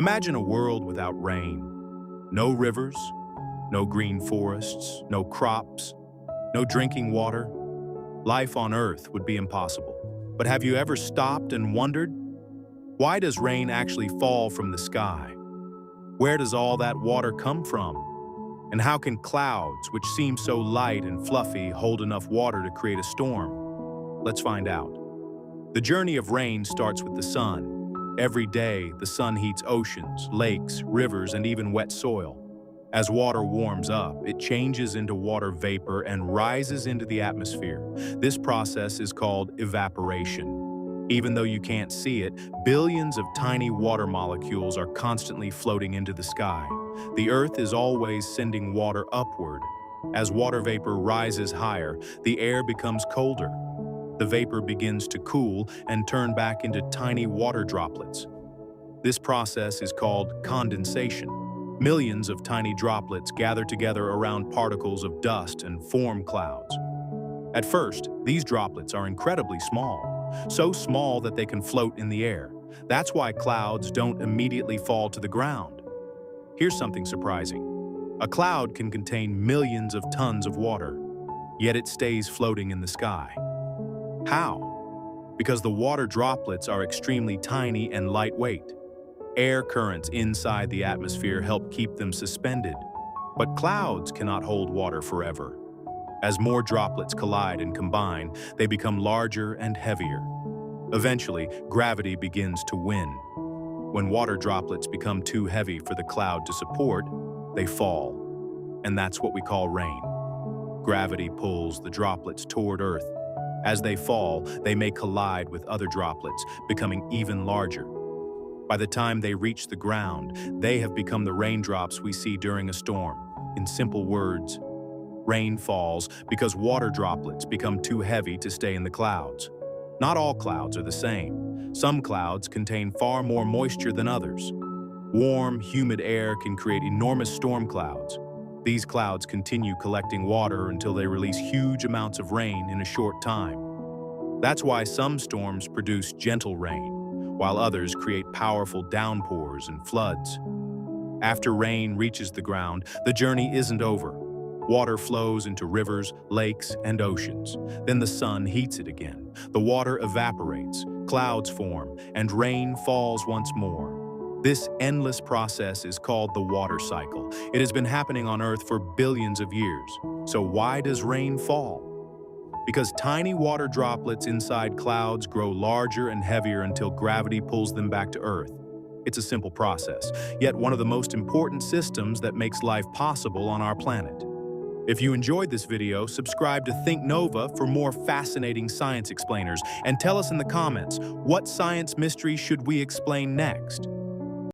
Imagine a world without rain. No rivers, no green forests, no crops, no drinking water. Life on Earth would be impossible. But have you ever stopped and wondered, why does rain actually fall from the sky? Where does all that water come from? And how can clouds, which seem so light and fluffy, hold enough water to create a storm? Let's find out. The journey of rain starts with the sun. Every day, the sun heats oceans, lakes, rivers, and even wet soil. As water warms up, it changes into water vapor and rises into the atmosphere. This process is called evaporation. Even though you can't see it, billions of tiny water molecules are constantly floating into the sky. The Earth is always sending water upward. As water vapor rises higher, the air becomes colder. The vapor begins to cool and turn back into tiny water droplets. This process is called condensation. Millions of tiny droplets gather together around particles of dust and form clouds. At first, these droplets are incredibly small, so small that they can float in the air. That's why clouds don't immediately fall to the ground. Here's something surprising. A cloud can contain millions of tons of water, yet it stays floating in the sky. How? Because the water droplets are extremely tiny and lightweight. Air currents inside the atmosphere help keep them suspended. But clouds cannot hold water forever. As more droplets collide and combine, they become larger and heavier. Eventually, gravity begins to win. When water droplets become too heavy for the cloud to support, they fall. And that's what we call rain. Gravity pulls the droplets toward Earth. As they fall, they may collide with other droplets, becoming even larger. By the time they reach the ground, they have become the raindrops we see during a storm. In simple words, rain falls because water droplets become too heavy to stay in the clouds. Not all clouds are the same. Some clouds contain far more moisture than others. Warm, humid air can create enormous storm clouds. These clouds continue collecting water until they release huge amounts of rain in a short time. That's why some storms produce gentle rain, while others create powerful downpours and floods. After rain reaches the ground, the journey isn't over. Water flows into rivers, lakes, and oceans. Then the sun heats it again. The water evaporates, clouds form, and rain falls once more. This endless process is called the water cycle. It has been happening on Earth for billions of years. So why does rain fall? Because tiny water droplets inside clouds grow larger and heavier until gravity pulls them back to Earth. It's a simple process, yet one of the most important systems that makes life possible on our planet. If you enjoyed this video, subscribe to Think Nova for more fascinating science explainers, and tell us in the comments, what science mystery should we explain next?